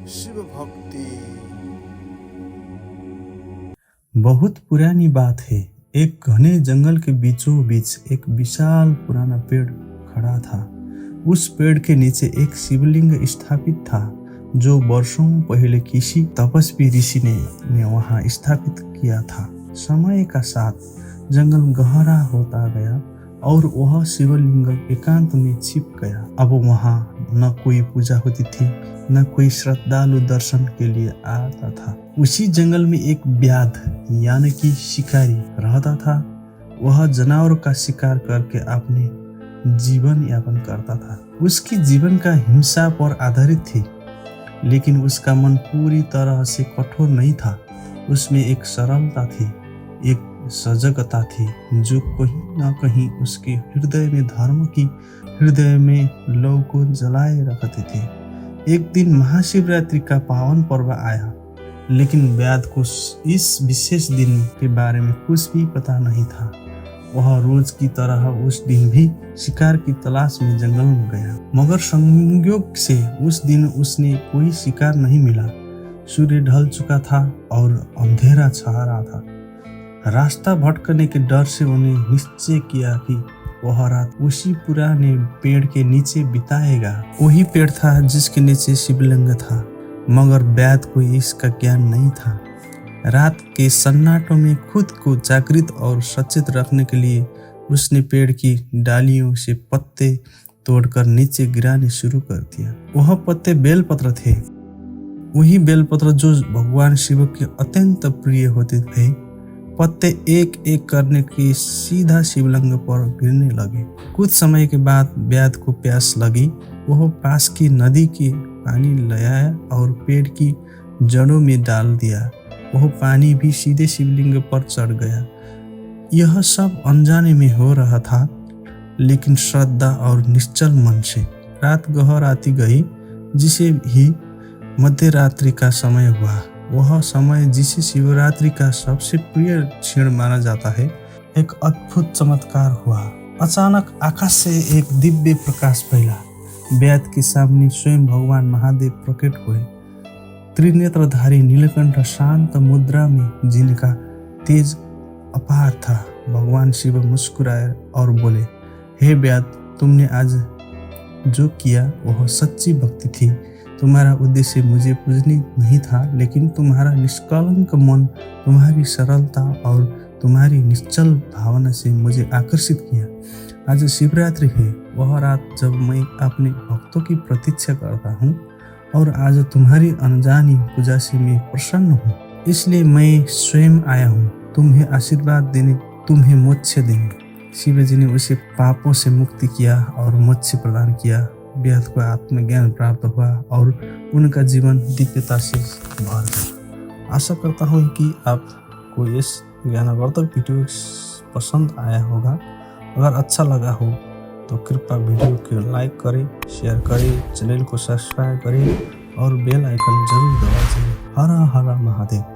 शिव भक्ति। बहुत पुरानी बात है। एक घने जंगल के बीचों बीच एक विशाल पुराना पेड़ खड़ा था। उस पेड़ के नीचे एक शिवलिंग स्थापित था जो वर्षों पहले किसी तपस्वी ऋषि ने वहां स्थापित किया था। समय का साथ जंगल गहरा होता गया और वह शिवलिंग एकांत में छिप गया। अब वहां न कोई पूजा होती थी, न कोई श्रद्धालु दर्शन के लिए आता था। उसी जंगल में एक व्याध यानी कि शिकारी रहता था। वह जानवरों का शिकार करके अपने जीवन यापन करता था। उसकी जीवन का हिंसा पर आधारित थी, लेकिन उसका मन पूरी तरह से कठोर नहीं था। उसमें एक सरलता थी, एक सजगता थी जो कहीं न कहीं उसके हृदय में धर्म की हृदय में लौ को जलाए रखते थे। एक दिन महाशिवरात्रि का पावन पर्व आया, लेकिन व्याध को इस विशेष दिन के बारे में कुछ भी पता नहीं था। वह रोज की तरह उस दिन भी शिकार की तलाश में जंगल में गया, मगर संयोग से उस दिन उसने कोई शिकार नहीं मिला। सूर्य ढल चुका था और अंधेरा छा रहा था। रास्ता भटकने के डर से उन्हें निश्चय किया कि वह रात उसी पुराने पेड़ के नीचे बिताएगा। वही पेड़ था जिसके नीचे शिवलिंग था, मगर व्याध को इसका ज्ञान नहीं था। रात के सन्नाटों में खुद को जागृत और सचेत रखने के लिए उसने पेड़ की डालियों से पत्ते तोड़कर नीचे गिराने शुरू कर दिया। वह पत्ते बेलपत्र थे, वही बेलपत्र जो भगवान शिव के अत्यंत प्रिय होते थे। पत्ते एक एक करने के सीधा शिवलिंग पर गिरने लगे। कुछ समय के बाद व्याध को प्यास लगी। वह पास की नदी के पानी लाया और पेड़ की जड़ों में डाल दिया। वह पानी भी सीधे शिवलिंग पर चढ़ गया। यह सब अनजाने में हो रहा था, लेकिन श्रद्धा और निश्चल मन से। रात गहर आती गई, जिसे ही मध्य रात्रि का समय हुआ। वह समय जिसे शिवरात्रि का सबसे प्रिय क्षण माना जाता है। एक अद्भुत चमत्कार हुआ। अचानक आकाश से एक दिव्य प्रकाश फैला। व्याध के सामने स्वयं भगवान महादेव प्रकट हुए। त्रिनेत्रधारी नीलकंठ शांत मुद्रा में, जिनका तेज अपार था। भगवान शिव मुस्कुराए और बोले, हे व्याध, तुमने आज जो किया वह सच्ची भक्ति थी। तुम्हारा उद्देश्य मुझे पूजनी नहीं था, लेकिन तुम्हारा निष्कलंक मन, तुम्हारी सरलता और तुम्हारी निश्चल भावना से मुझे आकर्षित किया। आज शिवरात्रि है, वह रात जब मैं अपने भक्तों की प्रतीक्षा करता हूँ, और आज तुम्हारी अनजानी पूजा से मैं प्रसन्न हूँ। इसलिए मैं स्वयं आया हूँ तुम्हें आशीर्वाद देने, तुम्हें मोक्ष देने। शिव जी ने उसे पापों से मुक्ति किया और मोक्ष प्रदान किया। व्याध को आत्मज्ञान प्राप्त हुआ और उनका जीवन दिव्यता से भर गया। आशा करता हूँ कि आपको इस ज्ञानवर्धक वीडियो पसंद आया होगा। अगर अच्छा लगा हो तो कृपया वीडियो को लाइक करें, शेयर करें, चैनल को सब्सक्राइब करें और बेल आइकन जरूर दबाएं। हर हर महादेव।